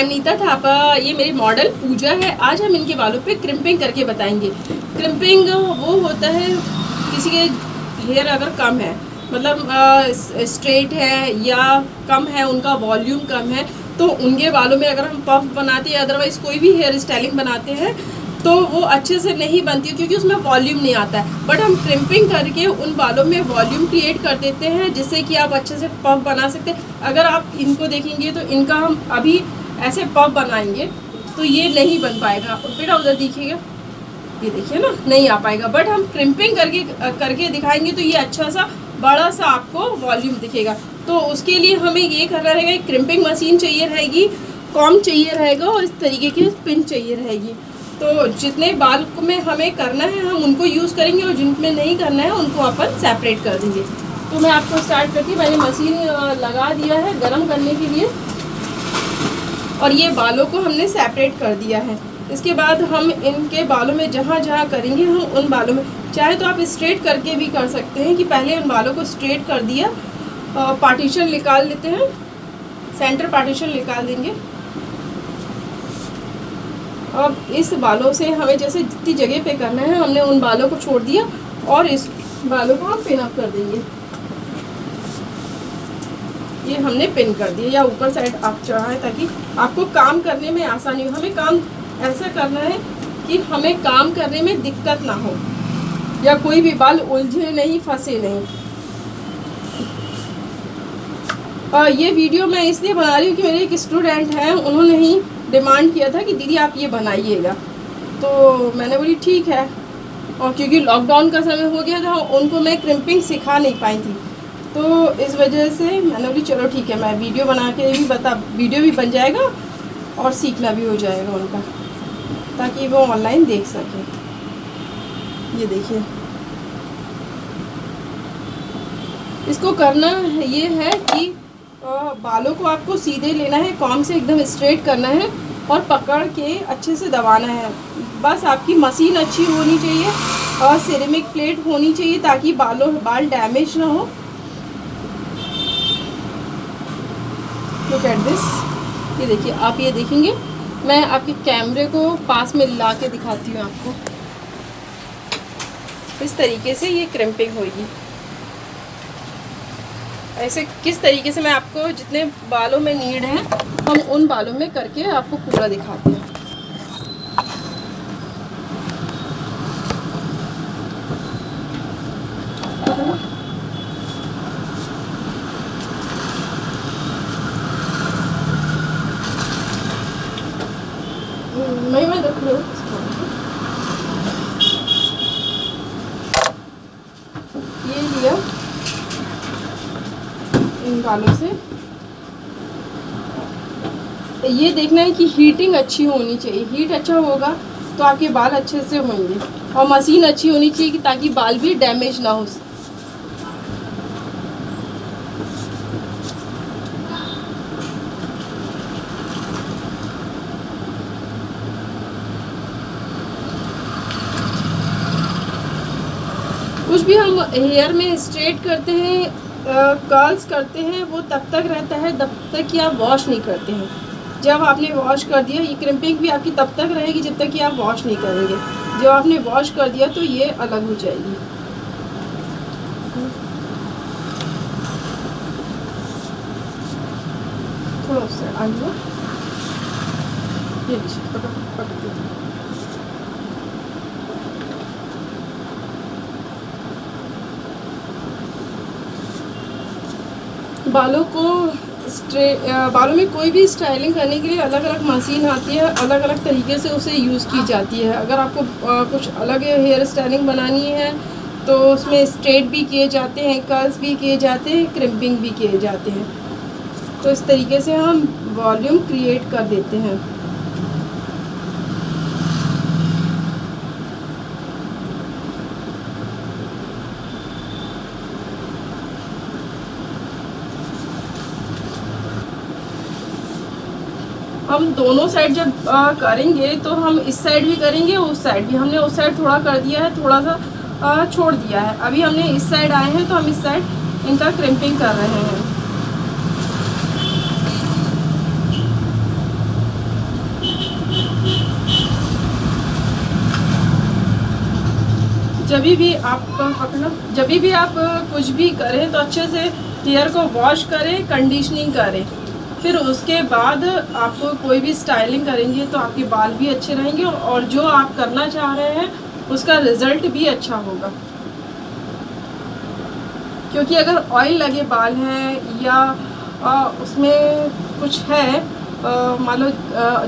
I am Nita Thapa. ये मेरी model पूजा है। आज हम इनके बालों पे क्रिम्पिंग करके बताएंगे। क्रिम्पिंग वो होता है किसी के हेयर अगर कम है, मतलब स्ट्रेट है या कम है, उनका वॉल्यूम कम है, तो उनके बालों में अगर हम पफ बनाते हैं, अदरवाइज़ कोई भी हेयर स्टाइलिंग बनाते हैं तो वो अच्छे से नहीं बनती क्योंकि उसमें वॉल्यूम नहीं आता है। बट हम क्रिम्पिंग करके उन बालों में वॉल्यूम क्रिएट कर देते हैं जिससे कि आप अच्छे से पफ बना सकते हैं। अगर आप इनको देखेंगे तो इनका हम अभी ऐसे पफ बनाएंगे तो ये नहीं बन पाएगा। और बेटा उधर दिखेगा, ये देखिए ना, नहीं आ पाएगा। बट हम क्रिम्पिंग करके दिखाएंगे तो ये अच्छा सा बड़ा सा आपको वॉल्यूम दिखेगा। तो उसके लिए हमें ये करना रहेगा, एक क्रिम्पिंग मशीन चाहिए रहेगी, कॉम चाहिए रहेगा और इस तरीके की पिन चाहिए रहेगी। तो जितने बाल में हमें करना है हम उनको यूज़ करेंगे और जिनमें नहीं करना है उनको अपन सेपरेट कर देंगे। तो मैं आपको स्टार्ट करती, मैंने मशीन लगा दिया है गर्म करने के लिए और ये बालों को हमने सेपरेट कर दिया है। इसके बाद हम इनके बालों में जहाँ जहाँ करेंगे हम उन बालों में, चाहे तो आप स्ट्रेट करके भी कर सकते हैं कि पहले उन बालों को स्ट्रेट कर दिया, पार्टीशन निकाल लेते हैं, सेंटर पार्टीशन निकाल देंगे। अब इस बालों से हमें जैसे जितनी जगह पे करना है हमने उन बालों को छोड़ दिया और इस बालों को हम पिन अप कर देंगे। ये हमने पिन कर दिया या ऊपर साइड आप चढ़ाएं ताकि आपको काम करने में आसानी हो। हमें काम ऐसा करना है कि हमें काम करने में दिक्कत ना हो या कोई भी बाल उलझे नहीं, फंसे नहीं। ये वीडियो मैं इसलिए बना रही हूँ कि मेरे एक स्टूडेंट हैं, उन्होंने ही डिमांड किया था कि दीदी आप ये बनाइएगा, तो मैंने बोली ठीक है। और क्योंकि लॉकडाउन का समय हो गया था, उनको मैं क्रिम्पिंग सिखा नहीं पाई थी, तो इस वजह से मैंने बोली चलो ठीक है, मैं वीडियो बना के भी वीडियो भी बन जाएगा और सीखना भी हो जाएगा उनका, ताकि वो ऑनलाइन देख सकें। ये देखिए, इसको करना ये है कि बालों को आपको सीधे लेना है, कॉम से एकदम स्ट्रेट करना है और पकड़ के अच्छे से दबाना है। बस आपकी मशीन अच्छी होनी चाहिए और सिरेमिक प्लेट होनी चाहिए ताकि बाल डैमेज ना हो। लुक एट दिस, ये देखिए, आप ये देखेंगे, मैं आपके कैमरे को पास में ला के दिखाती हूँ आपको। इस तरीके से ये क्रिम्पिंग होगी। ऐसे किस तरीके से मैं आपको जितने बालों में नीड है हम उन बालों में करके आपको पूरा दिखाते हैं। मैं देख लो, ये लिया इन बालों से। ये देखना है कि हीटिंग अच्छी होनी चाहिए, हीट अच्छा होगा तो आपके बाल अच्छे से होंगे और मशीन अच्छी होनी चाहिए कि ताकि बाल भी डैमेज ना हो। कुछ भी हम हेयर में स्ट्रेट करते हैं, कर्ल्स करते हैं, वो तब तक रहता है जब तक कि आप वॉश नहीं करते हैं। जब आपने वॉश कर दिया, ये क्रिम्पिंग भी आपकी तब तक रहेगी जब तक कि आप वॉश नहीं करेंगे। जब आपने वॉश कर दिया तो ये अलग हो जाएगी। थोड़ा सा आगे, ये पकड़ बालों को बालों में कोई भी स्टाइलिंग करने के लिए अलग अलग मशीन आती है, अलग अलग तरीके से उसे यूज़ की जाती है। अगर आपको कुछ अलग हेयर स्टाइलिंग बनानी है तो उसमें स्ट्रेट भी किए जाते हैं, कर्ल्स भी किए जाते हैं, क्रिम्पिंग भी किए जाते हैं। तो इस तरीके से हम वॉल्यूम क्रिएट कर देते हैं। हम दोनों साइड जब करेंगे तो हम इस साइड भी करेंगे, उस साइड भी। हमने उस साइड थोड़ा कर दिया है, थोड़ा सा छोड़ दिया है। अभी हमने इस साइड आए हैं तो हम इस साइड इनका क्रिम्पिंग कर रहे हैं। जब भी आप कुछ भी करें तो अच्छे से हेयर को वॉश करें, कंडीशनिंग करें। फिर उसके बाद आप कोई भी स्टाइलिंग करेंगे तो आपके बाल भी अच्छे रहेंगे और जो आप करना चाह रहे हैं उसका रिज़ल्ट भी अच्छा होगा। क्योंकि अगर ऑयल लगे बाल हैं या उसमें कुछ है, मान लो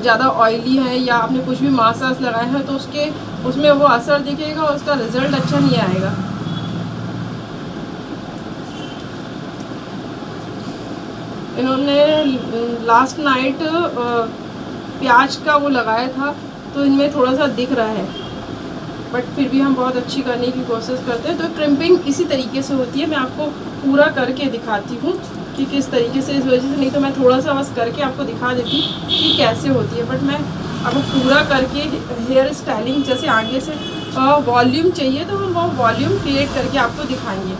ज़्यादा ऑयली है या आपने कुछ भी मासाज लगाए हैं तो उसमें वो असर दिखेगा, उसका रिज़ल्ट अच्छा नहीं आएगा। इन्होंने लास्ट नाइट प्याज का वो लगाया था तो इनमें थोड़ा सा दिख रहा है, बट फिर भी हम बहुत अच्छी करने की कोशिश करते हैं। तो क्रिम्पिंग इसी तरीके से होती है। मैं आपको पूरा करके दिखाती हूँ कि किस तरीके से, इस वजह से नहीं तो मैं थोड़ा सा बस करके आपको दिखा देती कि कैसे होती है, बट मैं आपको पूरा करके हेयर स्टाइलिंग, जैसे आगे से वॉल्यूम चाहिए तो हम वो वॉल्यूम क्रिएट करके आपको दिखाएंगे।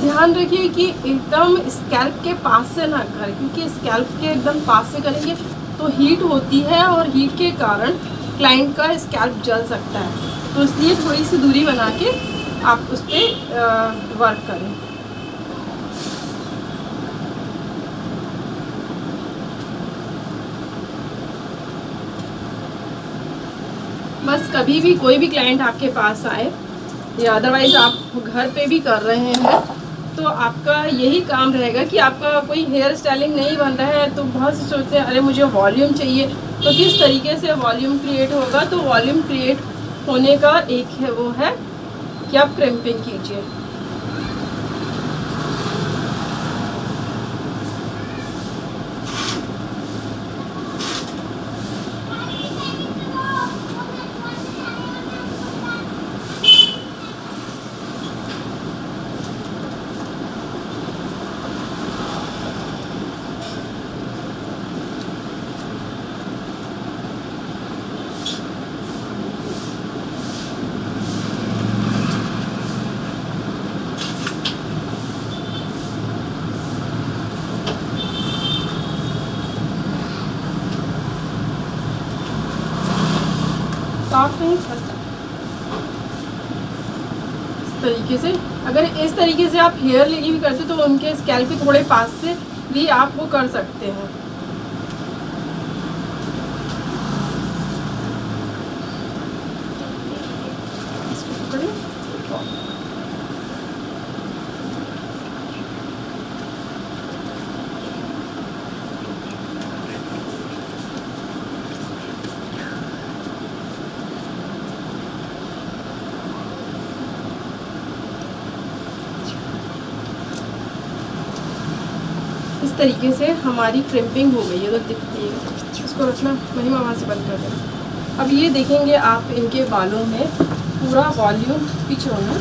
ध्यान रखिए कि एकदम स्कैल्प के पास से ना करें, क्योंकि स्कैल्प के एकदम पास से करेंगे तो हीट होती है और हीट के कारण क्लाइंट का स्कैल्प जल सकता है। तो इसलिए थोड़ी सी दूरी बना के आप उस पर वर्क करें। बस कभी भी कोई भी क्लाइंट आपके पास आए या अदरवाइज़ आप घर पे भी कर रहे हैं तो आपका यही काम रहेगा कि आपका कोई हेयर स्टाइलिंग नहीं बन रहा है तो बहुत से सोचते हैं अरे मुझे वॉल्यूम चाहिए। तो किस तरीके से वॉल्यूम क्रिएट होगा? तो वॉल्यूम क्रिएट होने का एक है वो है कि आप क्रिम्पिंग कीजिए। साफ नहीं फंसा। इस तरीके से, अगर इस तरीके से आप हेयर लेगी भी करते तो उनके स्कैल्प के थोड़े पास से भी आप वो कर सकते हैं। इस तरीके से हमारी क्रिम्पिंग हो गई है। तो दिखती है, इसको रखना महिमा वहाँ से बंद कर देना। अब ये देखेंगे आप इनके बालों में पूरा वॉल्यूम पीछे होना।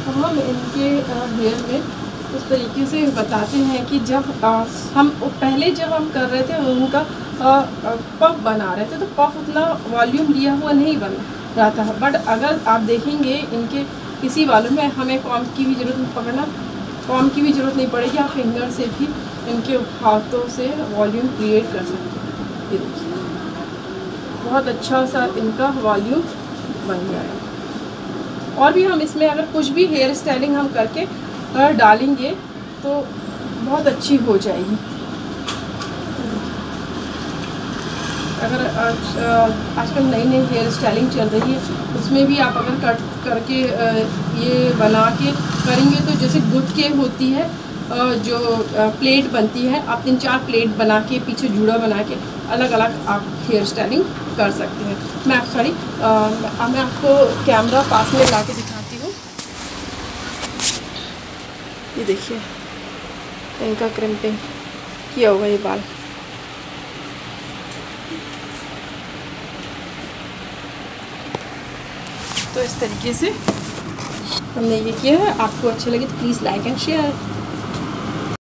अब हम इनके हेयर में उस तरीके से बताते हैं कि जब हम पहले जब हम कर रहे थे उनका पफ बना रहे थे तो पफ उतना वॉल्यूम लिया हुआ नहीं बन रहा था। बट अगर आप देखेंगे इनके किसी बालों में हमें कॉम्ब की भी ज़रूरत नहीं, पकड़ना कॉम्ब की भी ज़रूरत नहीं पड़ेगी। आप फिंगर से भी इनके हाथों से वॉल्यूम क्रिएट कर सकते हैं। ये देखिए बहुत अच्छा सा इनका वॉल्यूम बन गया है। और भी हम इसमें अगर कुछ भी हेयर स्टाइलिंग हम करके डालेंगे तो बहुत अच्छी हो जाएगी। अगर आजकल नई नई हेयर स्टाइलिंग चल रही है उसमें भी आप अगर कट करके ये बना के करेंगे तो जैसे गुटके होती है जो प्लेट बनती है, आप 3-4 प्लेट बना के पीछे जूड़ा बना के अलग अलग आप हेयर स्टाइलिंग कर सकते हैं। मैं आपको कैमरा पास में ला के दिखाती हूँ। ये देखिए इनका क्रिम्पिंग किया हुआ ये बाल। तो इस तरीके से हमने ये किया है। आपको अच्छा लगे तो प्लीज़ लाइक एंड शेयर।